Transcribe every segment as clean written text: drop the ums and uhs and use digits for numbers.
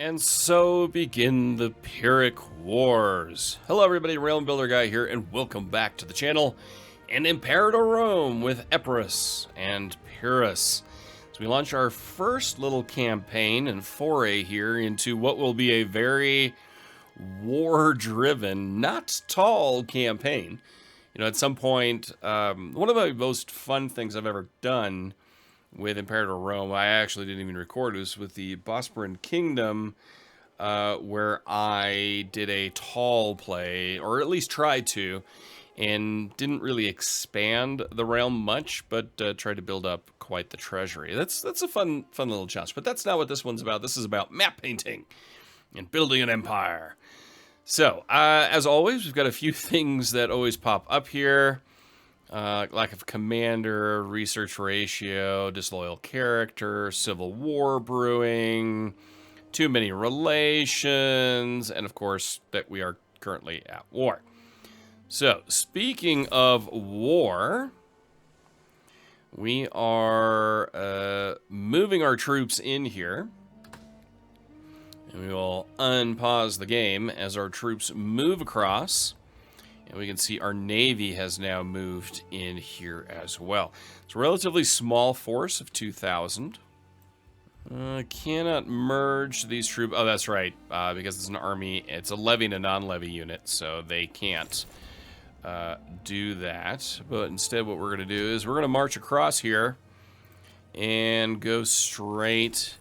And so begin the Pyrrhic Wars. Hello everybody, Realm Builder Guy here, and welcome back to the channel and Imperator Rome with Epirus and Pyrrhus. So we launch our first little campaign and foray here into what will be a very war-driven, not tall campaign. You know, at some point, one of the most fun things I've ever done with Imperator Rome, I actually didn't even record, it was with the Bosporan Kingdom, where I did a tall play, or at least tried to, and didn't really expand the realm much, but tried to build up quite the treasury. That's a fun little challenge, but that's not what this one's about. This is about map painting and building an empire. So, as always, we've got a few things that always pop up here. Lack of commander, research ratio, disloyal character, civil war brewing, too many relations, and of course that we are currently at war. So, speaking of war, we are moving our troops in here. And we will unpause the game as our troops move across. And we can see our Navy has now moved in here as well. It's a relatively small force of 2,000. Cannot merge these troops. Oh, that's right. Because it's an army. It's a levy and a non-levy unit, so they can't do that. But instead what we're going to do is we're going to march across here and go straight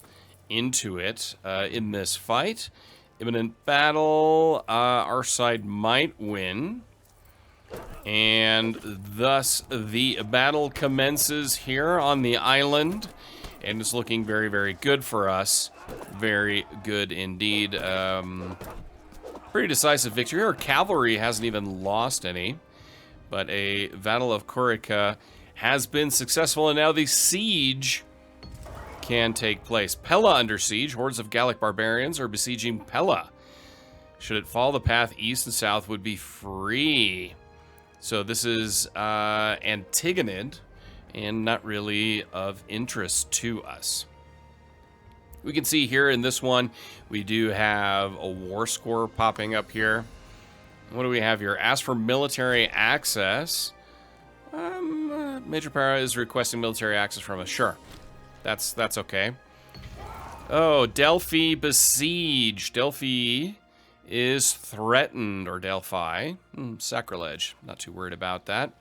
into it in this fight. Imminent battle. Our side might win. And thus the battle commences here on the island, and it's looking very, very good for us. Very good indeed. Pretty decisive victory. Our cavalry hasn't even lost any, but a Battle of Corica has been successful, and now the siege can take place. Pella under siege. Hordes of Gallic barbarians are besieging Pella. Should it fall, the path east and south would be free. So this is Antigonid, and not really of interest to us. We can see here in this one, we do have a war score popping up here. What do we have here? Ask for military access. Major Para is requesting military access from us. Sure, that's okay. Oh, Delphi besieged. Delphi is threatened, or Delphi. Sacrilege. Not too worried about that.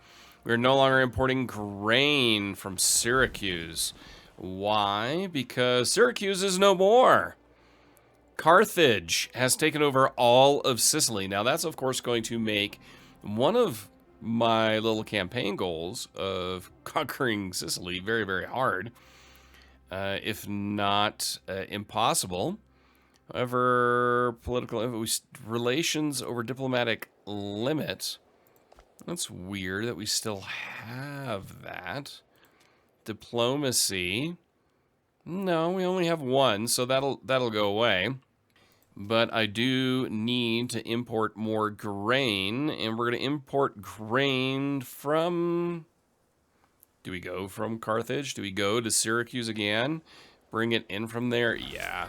We're no longer importing grain from Syracuse. Why? Because Syracuse is no more. Carthage has taken over all of Sicily. Now that's of course going to make one of my little campaign goals of conquering Sicily very, very hard. If not impossible. However, political relations over diplomatic limit. That's weird that we still have that. Diplomacy. No, we only have one, so that'll go away. But I do need to import more grain, and we're going to import grain from... Do we go from Carthage? Do we go to Syracuse again? Bring it in from there? Yeah.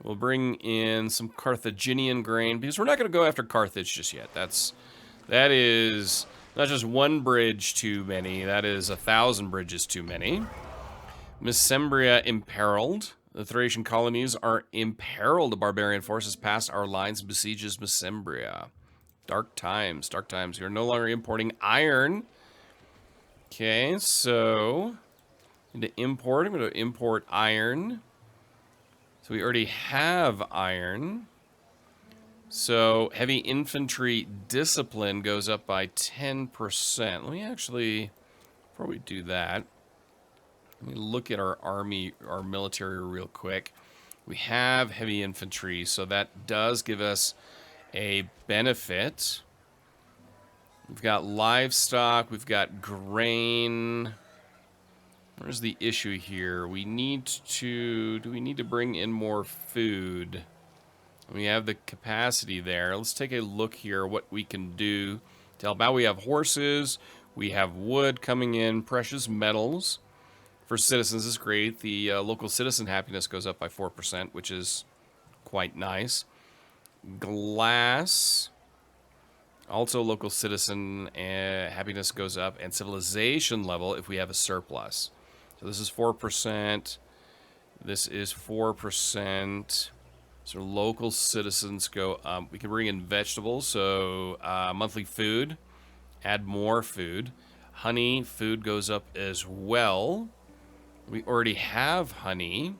We'll bring in some Carthaginian grain, because we're not going to go after Carthage just yet. That is not just one bridge too many, that is 1,000 bridges too many. Mesembria imperiled. The Thracian colonies are imperiled. The barbarian forces pass our lines and besieges Mesembria. Dark times, dark times. We're no longer importing iron. Okay, so I'm going to import iron. So we already have iron. So heavy infantry discipline goes up by 10%. Let me actually, before we do that, let me look at our army, our military real quick. We have heavy infantry, so that does give us a benefit. We've got livestock, we've got grain. Where's the issue here? We need to... Do we need to bring in more food? We have the capacity there. Let's take a look here what we can do to help out. We have horses. We have wood coming in. Precious metals. For citizens is great. The local citizen happiness goes up by 4%, which is quite nice. Glass, also local citizen happiness goes up, and civilization level if we have a surplus. So this is 4%. This is 4%. So local citizens go up. We can bring in vegetables, so monthly food, add more food. Honey, food goes up as well. We already have honey,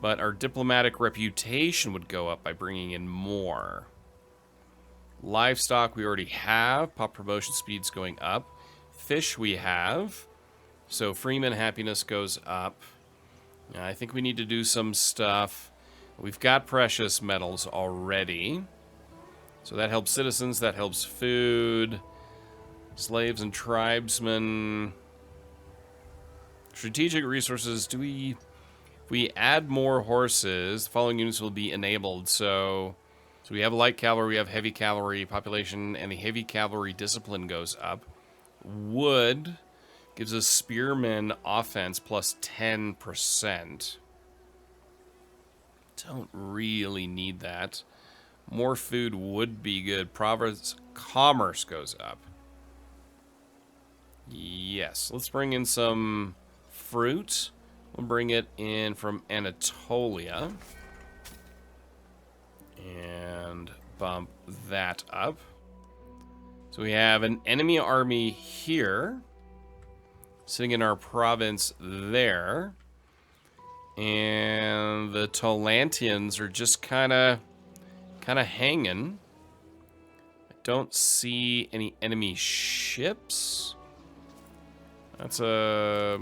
but our diplomatic reputation would go up by bringing in more. Livestock we already have. Pop promotion speed's going up. Fish we have. So freeman happiness goes up. I think we need to do some stuff. We've got precious metals already. So that helps citizens. That helps food. Slaves and tribesmen. Strategic resources. If we add more horses, the following units will be enabled. So we have light cavalry, we have heavy cavalry population, and the heavy cavalry discipline goes up. Wood gives us spearmen offense plus 10%. Don't really need that. More food would be good. Province commerce goes up. Yes, let's bring in some fruit. We'll bring it in from Anatolia. And bump that up. So we have an enemy army here, sitting in our province there. And the Tolantians are just kind of hanging. I don't see any enemy ships. That's a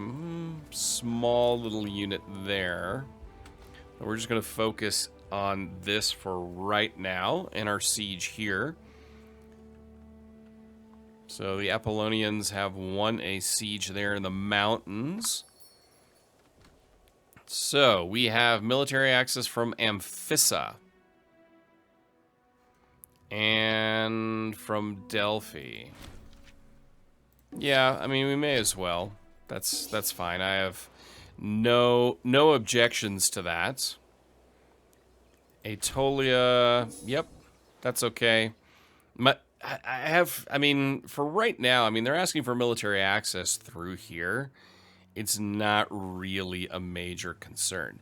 small little unit there. We're just going to focus on this for right now in our siege here. So the Apollonians have won a siege there in the mountains. So we have military access from Amphissa and from Delphi. Yeah, I mean, we may as well. That's fine. I have no objections to that. Aetolia, yep, that's okay. I mean, for right now, I mean, they're asking for military access through here. It's not really a major concern.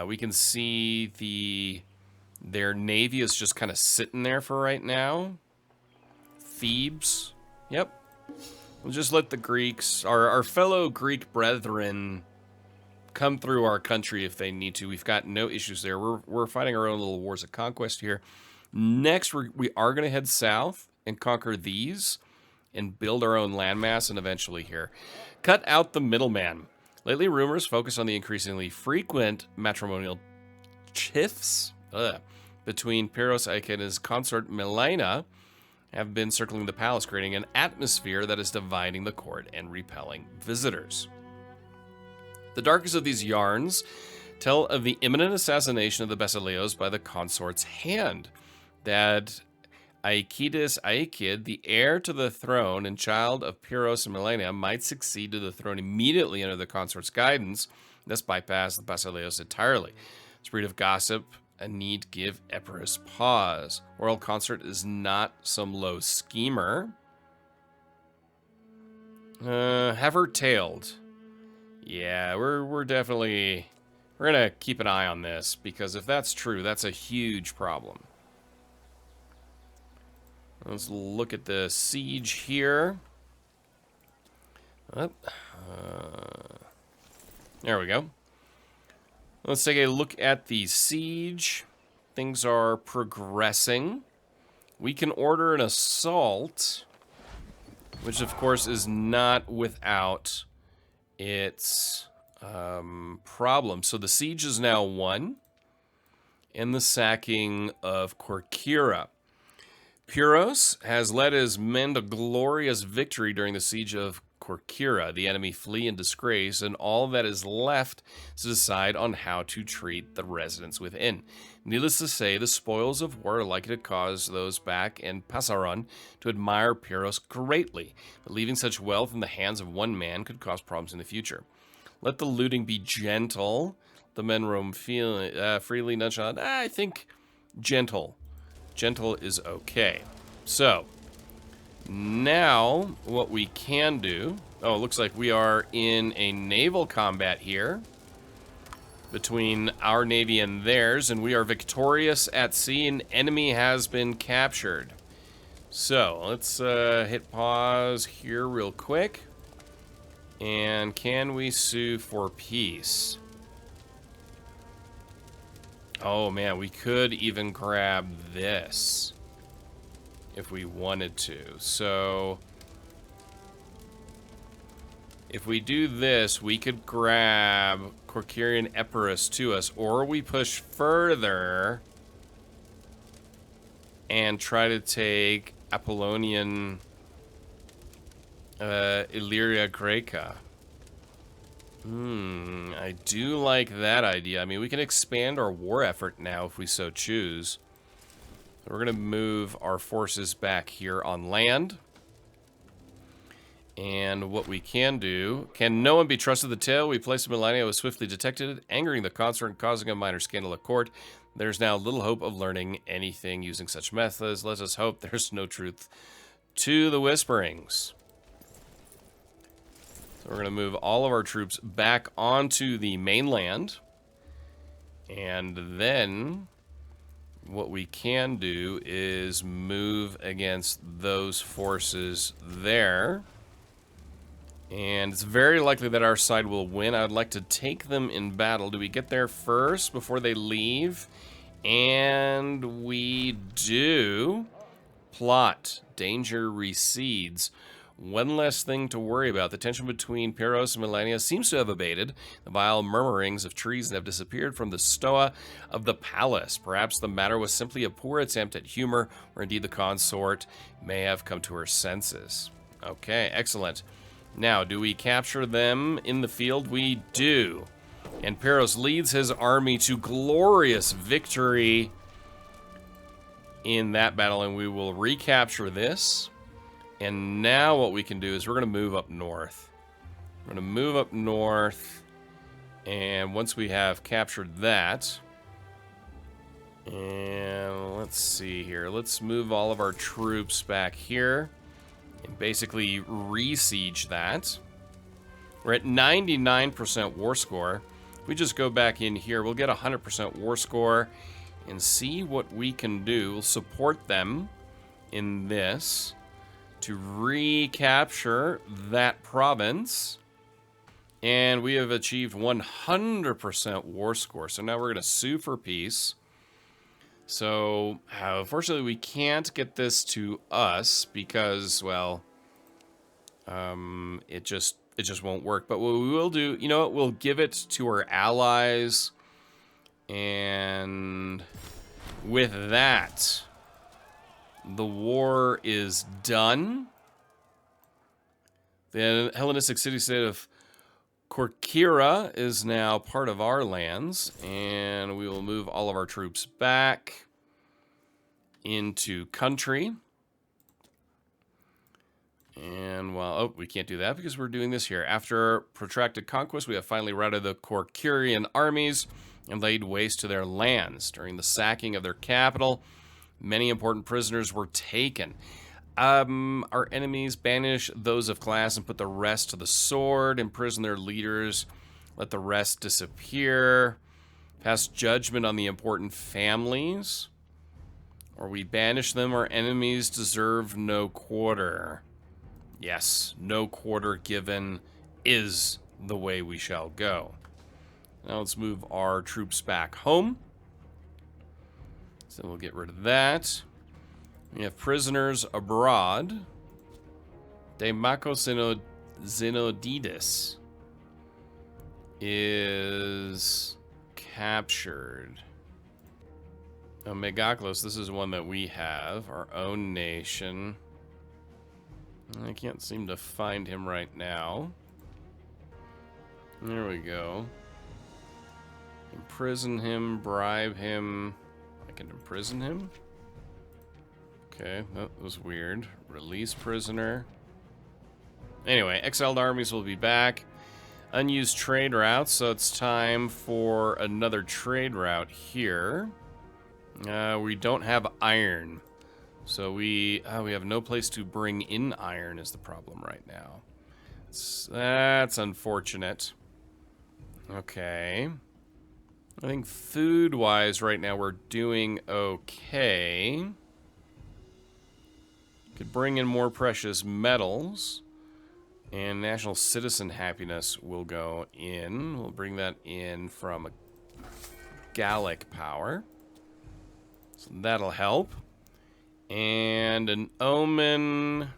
We can see their navy is just kind of sitting there for right now. Thebes, yep. We'll just let the Greeks, our fellow Greek brethren, come through our country if they need to. We've got no issues there. We're fighting our own little wars of conquest here. Next, we are going to head south and conquer these and build our own landmass, and eventually here. Cut out the middleman. Lately, rumors focus on the increasingly frequent matrimonial tiffs between Pyrrhus and his consort Melina have been circling the palace, creating an atmosphere that is dividing the court and repelling visitors. The darkest of these yarns tell of the imminent assassination of the Basileus by the consort's hand, that Aeacid, the heir to the throne and child of Pyrrhus and Melania, might succeed to the throne immediately under the consort's guidance, thus bypass the Basileus entirely. Spirit of gossip and need give Epirus pause. Royal consort is not some low schemer. Have her tailed. Yeah, we're definitely, we're gonna keep an eye on this, because if that's true, that's a huge problem. Let's look at the siege here. There we go. Let's take a look at the siege. Things are progressing. We can order an assault, which of course is not without its problem. So the siege is now won, and the sacking of Corcyra. Pyrrhus has led his men to glorious victory during the siege of Corcyra. The enemy flee in disgrace, and all that is left is to decide on how to treat the residents within. Needless to say, the spoils of war are likely to cause those back in Passaron to admire Pyrrhus greatly, but leaving such wealth in the hands of one man could cause problems in the future. Let the looting be gentle. The men roam freely, nonchalant. I think gentle. Gentle is okay. So, now what we can do... Oh, it looks like we are in a naval combat here between our navy and theirs, and we are victorious at sea. An enemy has been captured. So, let's hit pause here real quick. And can we sue for peace? Oh man, we could even grab this if we wanted to. So if we do this, we could grab Corcyrian Epirus to us, or we push further and try to take Apollonian Illyria Graeca. I do like that idea. I mean, we can expand our war effort now if we so choose. We're going to move our forces back here on land. And what we can do... Can no one be trusted the tale? We placed Melania was swiftly detected, angering the consort and causing a minor scandal at court. There's now little hope of learning anything using such methods. Let us hope there's no truth to the whisperings. So we're going to move all of our troops back onto the mainland. And then what we can do is move against those forces there. And it's very likely that our side will win. I'd like to take them in battle. Do we get there first before they leave? And we do. Plot. Danger recedes. One less thing to worry about. The tension between Pyrrhus and Melania seems to have abated. The vile murmurings of treason have disappeared from the stoa of the palace. Perhaps the matter was simply a poor attempt at humor, or indeed the consort may have come to her senses. Okay, excellent. Now, do we capture them in the field? We do. And Pyrrhus leads his army to glorious victory in that battle, and we will recapture this. And now what we can do is we're going to move up north. We're going to move up north, and once we have captured that, and let's see here. Let's move all of our troops back here and basically re-siege that. We're at 99% war score. If we just go back in here, we'll get 100% war score and see what we can do. We'll support them in this to recapture that province. And we have achieved 100% war score. So now we're going to sue for peace. So, unfortunately, we can't get this to us because, well, it just won't work. But what we will do, you know what, we'll give it to our allies. And with that, the war is done. The Hellenistic city-state of Corcyra is now part of our lands, and we will move all of our troops back into country. And while, oh, we can't do that because we're doing this here. After protracted conquest, we have finally routed the Corcyrian armies and laid waste to their lands. During the sacking of their capital, many important prisoners were taken. Our enemies banish those of class and put the rest to the sword, imprison their leaders, let the rest disappear, pass judgment on the important families, or we banish them. Our enemies deserve no quarter. Yes, no quarter given is the way we shall go. Now let's move our troops back home. So we'll get rid of that. We have prisoners abroad. Deimachos Zenodides is captured. Oh, Megaklos, this is one that we have, our own nation. I can't seem to find him right now. There we go. Imprison him, bribe him. I can imprison him? Okay, that was weird. Release prisoner. Anyway, exiled armies will be back. Unused trade routes, so it's time for another trade route here. We don't have iron. So we have no place to bring in iron is the problem right now. That's unfortunate. Okay. I think food-wise right now we're doing okay. Could bring in more precious metals. And national citizen happiness will go in. We'll bring that in from Gallic power. So that'll help. And an omen.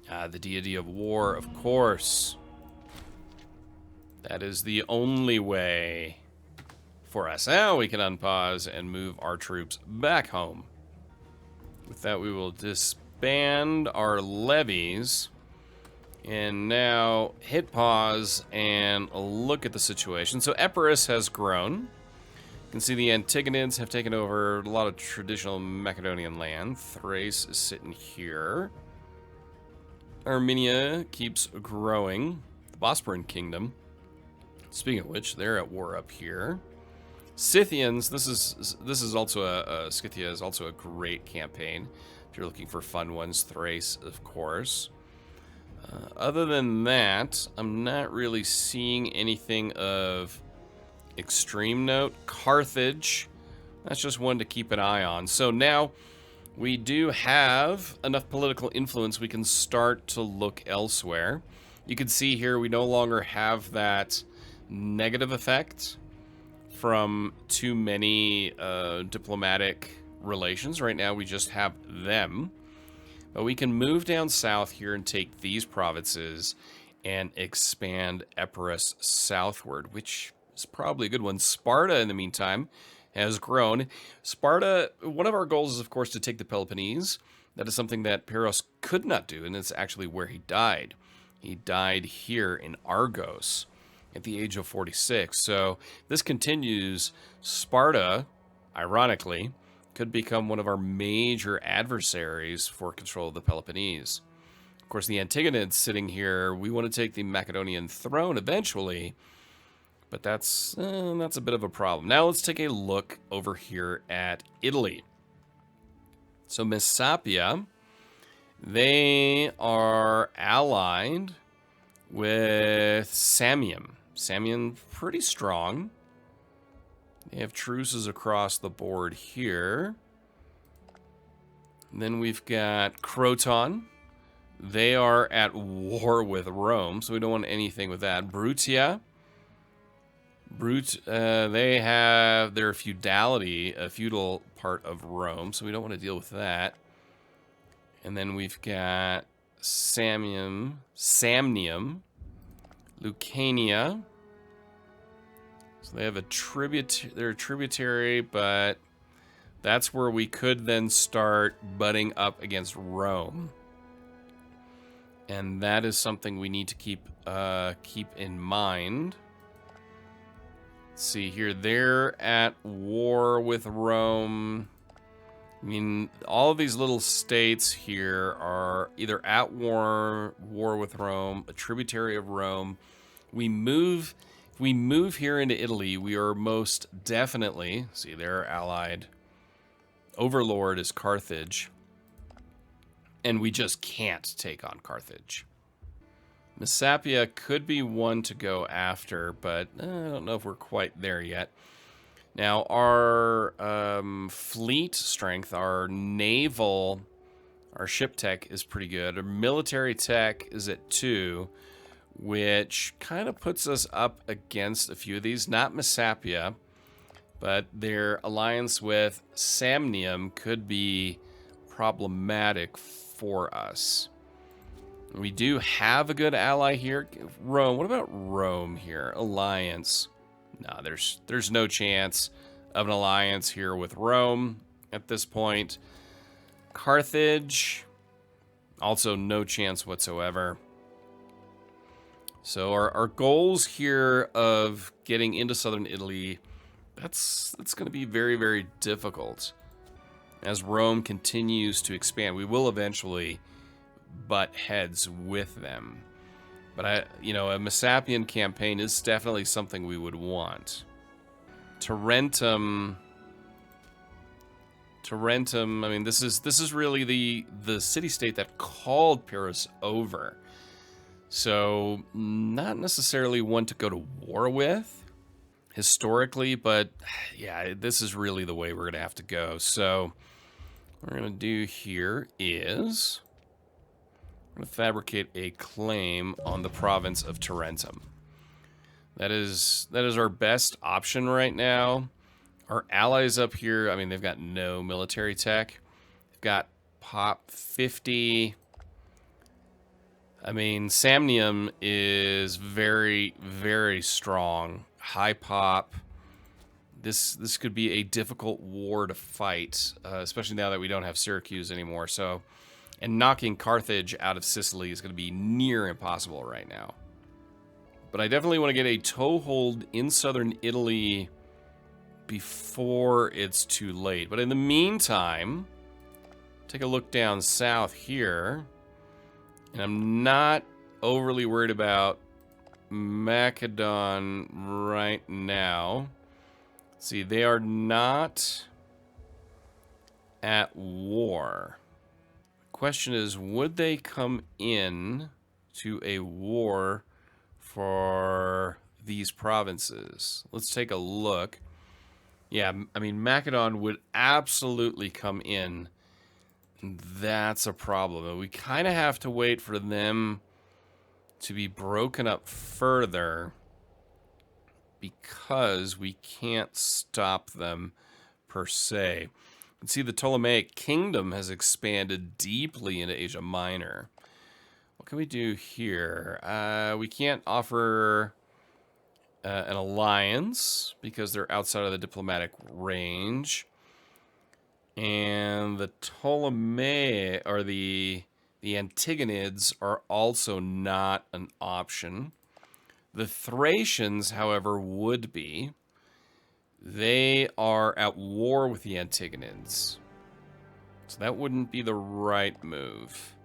The deity of war, of course. That is the only way for us. Now we can unpause and move our troops back home. With that, we will disband our levies. And now hit pause and look at the situation. So Epirus has grown. You can see the Antigonids have taken over a lot of traditional Macedonian land. Thrace is sitting here. Armenia keeps growing. The Bosporan Kingdom. Speaking of which, they're at war up here. Scythians, this is also Scythia is also a great campaign. If you're looking for fun ones, Thrace, of course. Other than that, I'm not really seeing anything of extreme note. Carthage, that's just one to keep an eye on. So now we do have enough political influence we can start to look elsewhere. You can see here we no longer have that negative effect from too many diplomatic relations. Right now we just have them. But we can move down south here and take these provinces and expand Epirus southward, which is probably a good one. Sparta, in the meantime, has grown. Sparta, one of our goals is, of course, to take the Peloponnese. That is something that Pyrrhus could not do, and it's actually where he died. He died here in Argos at the age of 46. So this continues. Sparta, ironically, could become one of our major adversaries for control of the Peloponnese. Of course, the Antigonids sitting here, we want to take the Macedonian throne eventually, but that's a bit of a problem. Now let's take a look over here at Italy. So Messapia, they are allied with Samium. Samium, pretty strong. They have truces across the board here. And then we've got Croton. They are at war with Rome, so we don't want anything with that. Brutia. They have their feudality, a feudal part of Rome, so we don't want to deal with that. And then we've got Samnium, Lucania. So they have they're a tributary, but that's where we could then start butting up against Rome. And that is something we need to keep in mind. Let's see here, they're at war with Rome. I mean, all of these little states here are either at war with Rome, a tributary of Rome. If we move here into Italy, we are most definitely, see, they're allied. Overlord is Carthage. And we just can't take on Carthage. Messapia could be one to go after, but I don't know if we're quite there yet. Now, our fleet strength, our naval, our ship tech is pretty good. Our military tech is at 2, which kind of puts us up against a few of these. Not Messapia, but their alliance with Samnium could be problematic for us. We do have a good ally here. Rome. What about Rome here? Alliance. No, there's no chance of an alliance here with Rome at this point. Carthage. Also no chance whatsoever. So our goals here of getting into southern Italy, that's going to be very, very difficult. As Rome continues to expand, we will eventually butt heads with them. But a Messapian campaign is definitely something we would want. Tarentum. I mean, this is really the city-state that called Pyrrhus over. So, not necessarily one to go to war with, historically, but yeah, this is really the way we're going to have to go. So, what we're going to do here is I'm going to fabricate a claim on the province of Tarentum. That is our best option right now. Our allies up here, I mean, they've got no military tech. They've got pop 50. I mean, Samnium is very, very strong. High pop. This could be a difficult war to fight, especially now that we don't have Syracuse anymore. So, and knocking Carthage out of Sicily is going to be near impossible right now. But I definitely want to get a toehold in southern Italy before it's too late. But in the meantime, take a look down south here. And I'm not overly worried about Macedon right now. See, they are not at war. The question is, would they come in to a war for these provinces? Let's take a look. Yeah, I mean, Macedon would absolutely come in. That's a problem. We kind of have to wait for them to be broken up further because we can't stop them per se. You can see the Ptolemaic kingdom has expanded deeply into Asia Minor. What can we do here? We can't offer an alliance because they're outside of the diplomatic range. And the Ptolemaic, or the Antigonids, are also not an option. The Thracians, however, would be. They are at war with the Antigonids. So that wouldn't be the right move.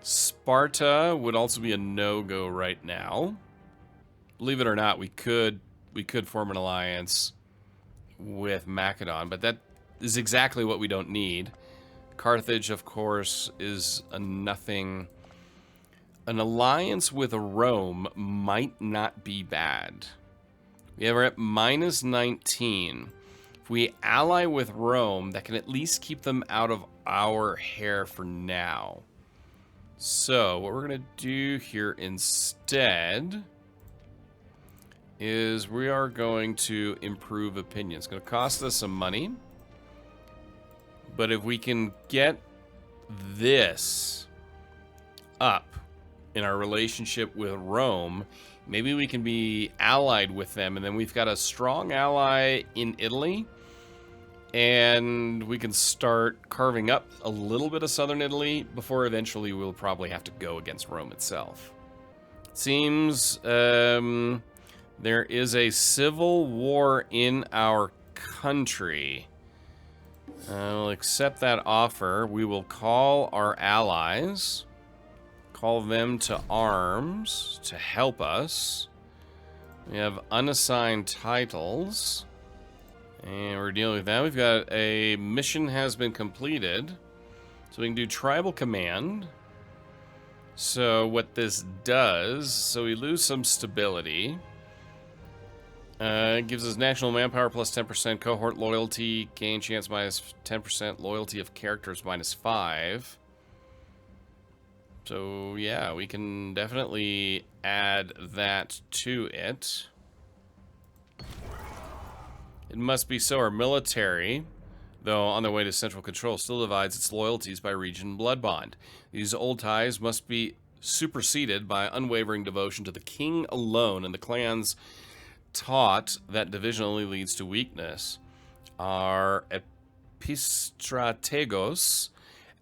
Sparta would also be a no-go right now. Believe it or not, we could form an alliance with Macedon, but that is exactly what we don't need. Carthage, of course, is a nothing. An alliance with Rome might not be bad. We are at minus 19. If we ally with Rome, that can at least keep them out of our hair for now. So, what we're going to do here instead is we are going to improve opinion. It's going to cost us some money. But if we can get this up in our relationship with Rome, maybe we can be allied with them, and then we've got a strong ally in Italy, and we can start carving up a little bit of southern Italy before eventually we'll probably have to go against Rome itself. It seems there is a civil war in our country. We'll accept that offer. We will call our allies, call them to arms to help us. We have unassigned titles, and we're dealing with that. We've got a mission has been completed, so we can do tribal command. So what this does, so we lose some stability. It gives us national manpower plus 10%, cohort loyalty, gain chance minus 10%, loyalty of characters minus 5. So yeah, we can definitely add that to it. It must be so. Our military, though on their way to central control, still divides its loyalties by region and blood bond. These old ties must be superseded by unwavering devotion to the king alone, and the clans taught that division only leads to weakness. Our epistrategos,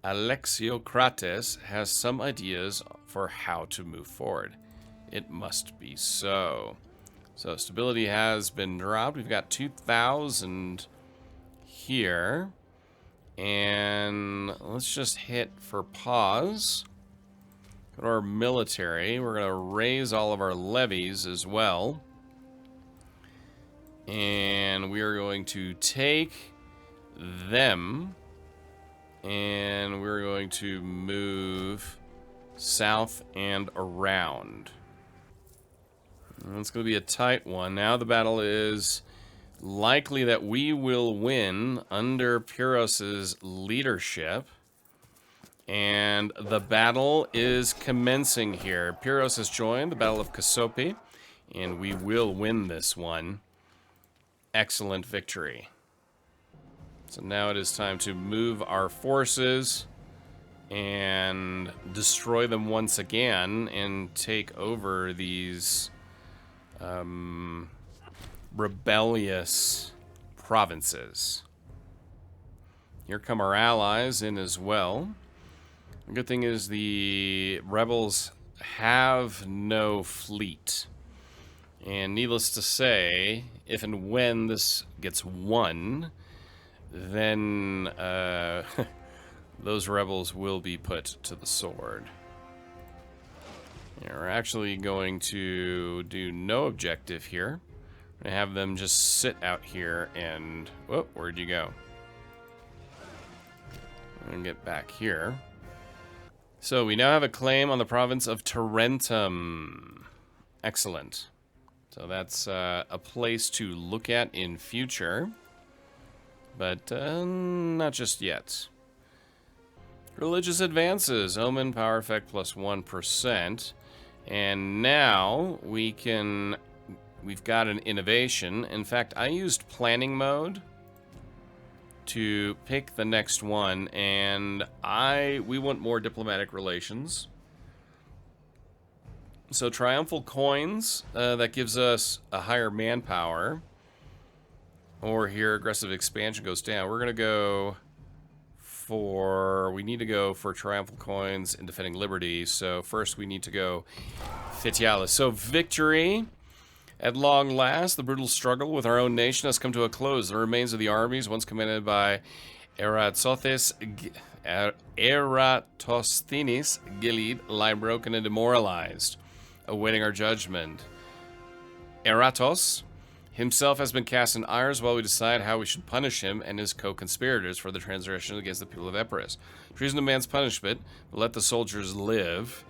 Alexiocrates, has some ideas for how to move forward. It must be so. So stability has been dropped. We've got 2,000 here. And let's just hit for pause. Go to our military. We're going to raise all of our levies as well. And we are going to take them. And we're going to move south and around. And it's going to be a tight one. Now the battle is likely that we will win under Pyrrhus's leadership. And the battle is commencing here. Pyrrhus has joined the Battle of Cassiope, and we will win this one. Excellent victory. So now it is time to move our forces and destroy them once again and take over these rebellious provinces. Here come our allies in as well. The good thing is the rebels have no fleet. And needless to say, if and when this gets won, then those rebels will be put to the sword. Yeah, we're actually going to do no objective here. We're going to have them just sit out here and... Whoa, where'd you go? I'm going to get back here. So we now have a claim on the province of Tarentum. Excellent. So that's a place to look at in future. But not just yet. Religious advances. Omen, power effect plus 1%. And now we've got an innovation. In fact, I used planning mode to pick the next one, and we want more diplomatic relations. So triumphal coins, that gives us a higher manpower. Or here, aggressive expansion goes down. We're going to go for... We need to go for triumphal coins and defending liberty. So first we need to go Fetialis. So victory. At long last, the brutal struggle with our own nation has come to a close. The remains of the armies, once commanded by Eratosthenes Gilead, lie broken and demoralized, awaiting our judgment. Eratos himself has been cast in irons while we decide how we should punish him and his co-conspirators for the transgression against the people of Epirus. Treason demands punishment, but let the soldiers live.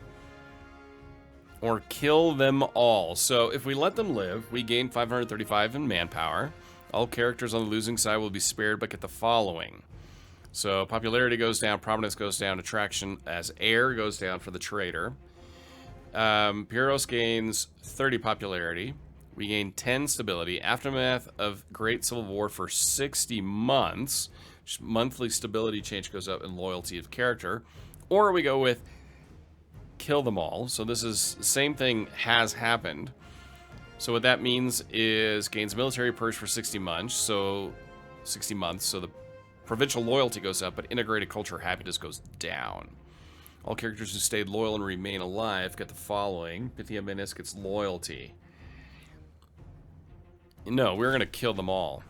Or kill them all. So if we let them live, we gain 535 in manpower. All characters on the losing side will be spared, but get the following. So popularity goes down, prominence goes down, attraction as heir goes down for the traitor. Pyrrhus gains 30 popularity. We gain 10 stability. Aftermath of Great Civil War for 60 months. Monthly stability change goes up, and loyalty of character. Or we go with kill them all. So this is the same thing has happened. So what that means is gains military purge for 60 months. So 60 months. So the provincial loyalty goes up, but integrated culture happiness goes down. All characters who stayed loyal and remain alive get the following. Pythia Menace gets loyalty. No, we're going to kill them all.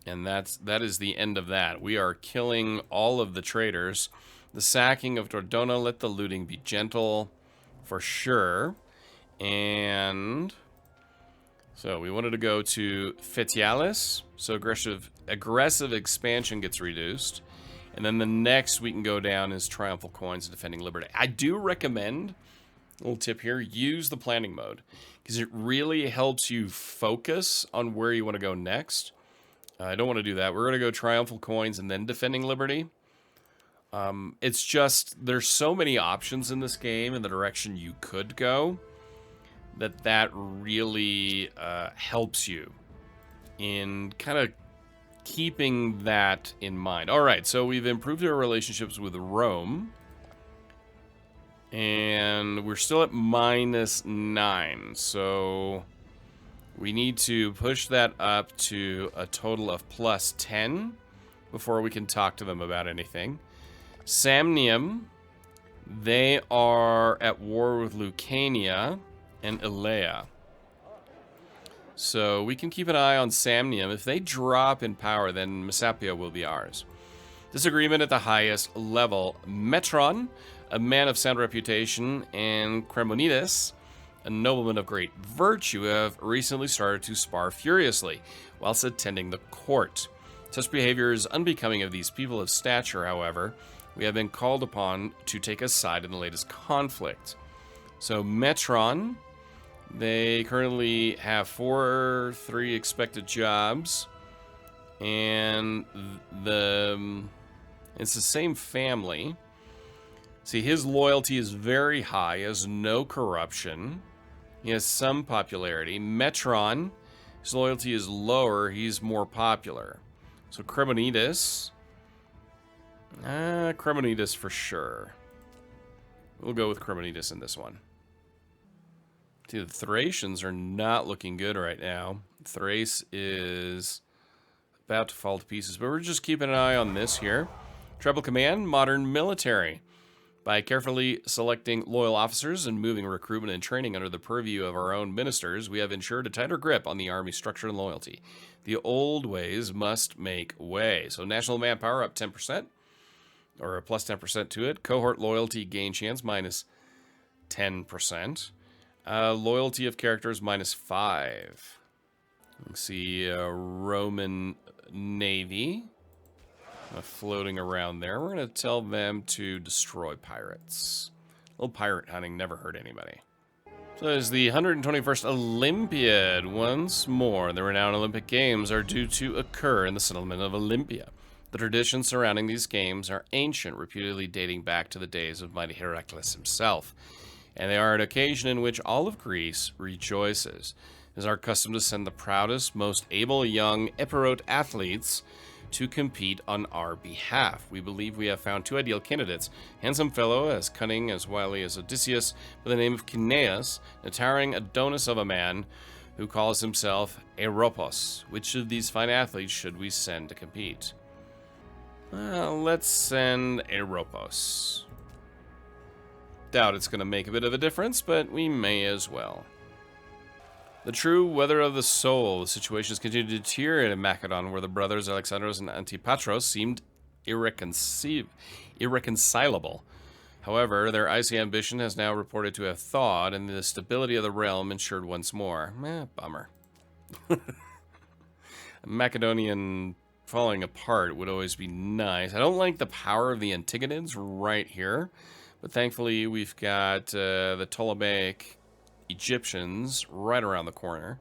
And that is the end of that. We are killing all of the traitors. The sacking of Dordona, let the looting be gentle, for sure. And so we wanted to go to Fetialis. So aggressive expansion gets reduced. And then the next we can go down is triumphal coins and defending liberty. I do recommend, a little tip here, use the planning mode, because it really helps you focus on where you want to go next. I don't want to do that. We're going to go triumphal coins and then defending liberty. It's just, there's so many options in this game in the direction you could go that really helps you in kind of keeping that in mind. All right, so we've improved our relationships with Rome, and we're still at -9, so we need to push that up to a total of +10 before we can talk to them about anything. Samnium, they are at war with Lucania and Elea. So we can keep an eye on Samnium. If they drop in power, then Messapia will be ours. Disagreement at the highest level. Metron, a man of sound reputation, and Cremonides, a nobleman of great virtue, have recently started to spar furiously whilst attending the court. Such behavior is unbecoming of these people of stature, however. We have been called upon to take a side in the latest conflict. So Metron, they currently have 3 expected jobs, and it's the same family. See, his loyalty is very high, he has no corruption, he has some popularity. Metron, his loyalty is lower, he's more popular. So Cremonides, Cremonides for sure. We'll go with Cremonides in this one. See, the Thracians are not looking good right now. Thrace is about to fall to pieces, but we're just keeping an eye on this here. Treble Command, Modern Military. By carefully selecting loyal officers and moving recruitment and training under the purview of our own ministers, we have ensured a tighter grip on the Army structure and loyalty. The old ways must make way. So national manpower up 10%, or a plus 10% to it. Cohort loyalty gain chance minus 10%. Loyalty of characters minus 5. Let's see, Roman Navy. Floating around there. We're going to tell them to destroy pirates. A little pirate hunting never hurt anybody. So there's the 121st Olympiad. Once more, the renowned Olympic Games are due to occur in the settlement of Olympia. The traditions surrounding these games are ancient, reputedly dating back to the days of mighty Heracles himself. And they are an occasion in which all of Greece rejoices. It is our custom to send the proudest, most able young Epirot athletes to compete on our behalf. We believe we have found 2 ideal candidates. Handsome fellow, as cunning, as wily as Odysseus, by the name of Kineas, a towering Adonis of a man who calls himself Europos. Which of these fine athletes should we send to compete? Let's send Europos. Doubt it's going to make a bit of a difference, but we may as well. The true weather of the soul. The situation has continued to deteriorate in Macedon, where the brothers Alexandros and Antipatros seemed irreconcilable. However, their icy ambition has now reported to have thawed, and the stability of the realm ensured once more. Bummer. Macedonian falling apart would always be nice. I don't like the power of the Antigonids right here, but thankfully we've got the Ptolemaic Egyptians right around the corner.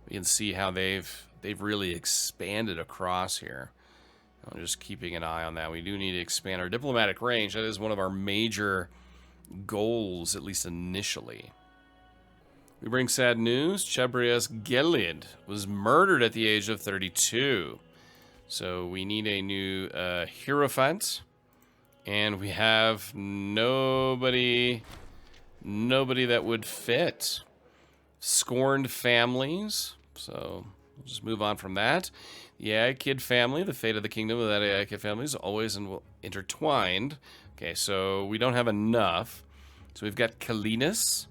We can see how they've really expanded across here. I'm just keeping an eye on that. We do need to expand our diplomatic range. That is one of our major goals, at least initially. We bring sad news. Chabrias Gelid was murdered at the age of 32. So we need a new Hierophant. And we have nobody that would fit. Scorned families. So we'll just move on from that. The Aeacid family, the fate of the kingdom of that Aeacid family is always intertwined. Okay, so we don't have enough. So we've got Calinus.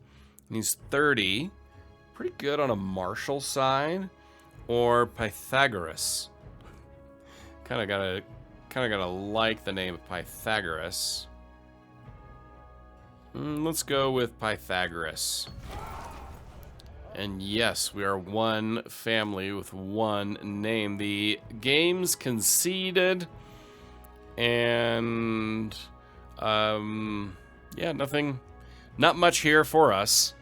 He's 30. Pretty good on a martial side. Or Pythagoras. Kind of gotta like the name of Pythagoras. Let's go with Pythagoras. And yes, we are one family with one name. The games conceded. And, yeah, not much here for us.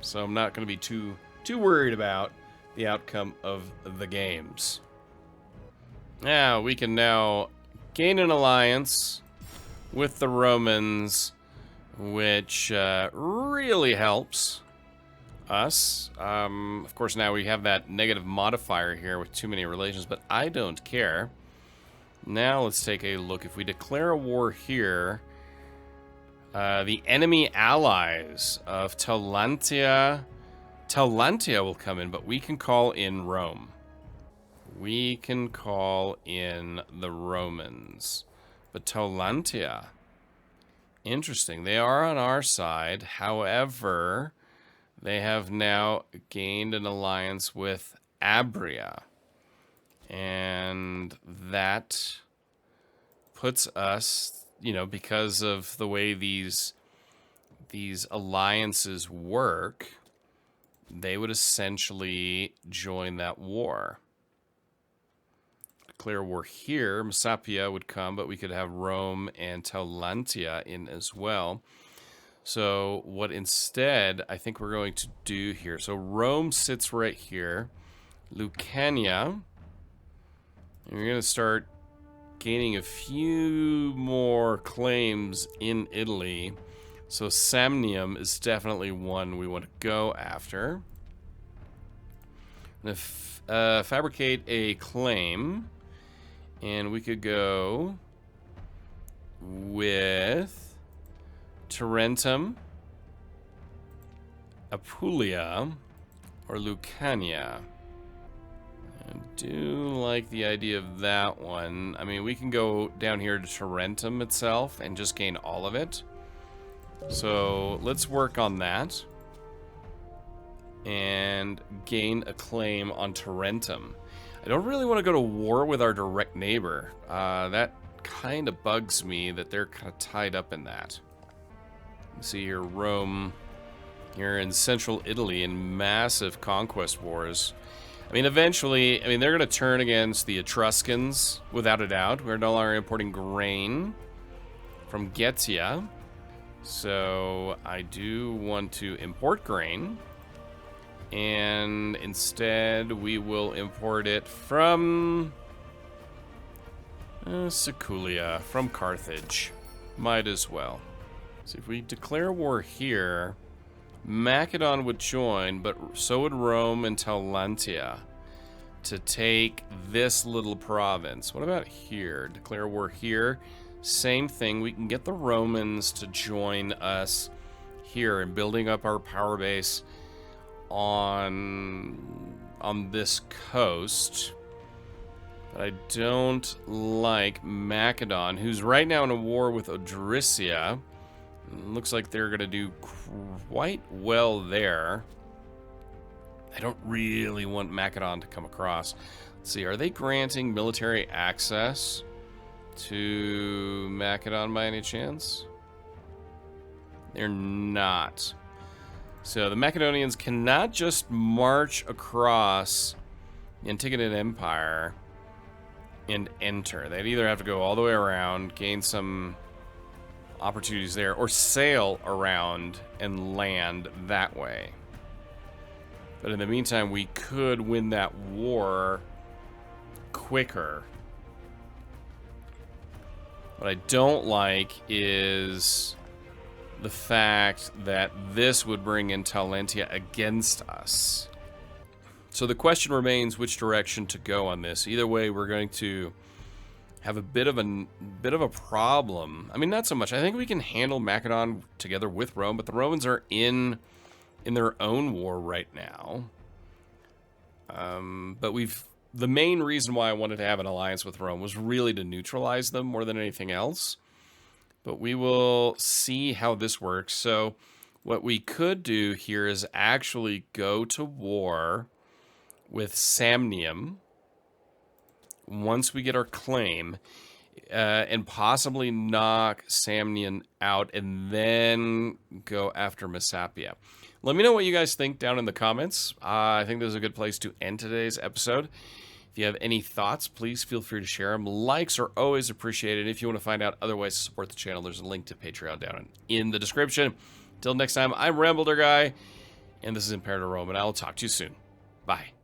So I'm not going to be too worried about the outcome of the games. Now, we can now gain an alliance with the Romans, which really helps us. Of course, now we have that negative modifier here with too many relations, but I don't care. Now let's take a look. If we declare a war here, the enemy allies of Talantia will come in, but we can call in Rome. We can call in the Romans. But Talantia, interesting. They are on our side. However, they have now gained an alliance with Abria. And that puts us you know, because of the way these alliances work, they would essentially join that war. Declare war here. Messapia would come, but we could have Rome and Taulantia in as well. So what instead I think we're going to do here. So Rome sits right here. Lucania. And we're going to start gaining a few more claims in Italy. So Samnium is definitely one we want to go after. I'm going to fabricate a claim. And we could go with Tarentum, Apulia, or Lucania. I do like the idea of that one. I mean, we can go down here to Tarentum itself and just gain all of it. So let's work on that and gain a claim on Tarentum. I don't really want to go to war with our direct neighbor. That kind of bugs me that they're kind of tied up in that. Let's see here, Rome. You're in central Italy in massive conquest wars. I mean, eventually, they're going to turn against the Etruscans, without a doubt. We're no longer importing grain from Getia. So I do want to import grain. And instead, we will import it from Siculia, from Carthage. Might as well. So if we declare war here, Macedon would join, but so would Rome and Taulantia to take this little province. What about here? Declare war here. Same thing. We can get the Romans to join us here in building up our power base on this coast. But I don't like Macedon, who's right now in a war with Odrysia. Looks like they're going to do quite well there. I don't really want Macedon to come across. Let's see, are they granting military access to Macedon by any chance? They're not. So the Macedonians cannot just march across the Antigonid Empire and enter. They'd either have to go all the way around, gain some opportunities there, or sail around and land that way. But in the meantime, we could win that war quicker. What I don't like is the fact that this would bring in Taulantia against us. So the question remains which direction to go on this. Either way, we're going to have a bit of a problem. I mean, not so much. I think we can handle Macedon together with Rome, but the Romans are in their own war right now. But the main reason why I wanted to have an alliance with Rome was really to neutralize them more than anything else. But we will see how this works. So what we could do here is actually go to war with Samnium once we get our claim, and possibly knock Samnium out and then go after Messapia. Let me know what you guys think down in the comments. I think this is a good place to end today's episode. If you have any thoughts, please feel free to share them. Likes are always appreciated. If you want to find out other ways to support the channel, there's a link to Patreon down in the description. Until next time, I'm Rambler Guy, and this is Imperator Rome, and I'll talk to you soon. Bye.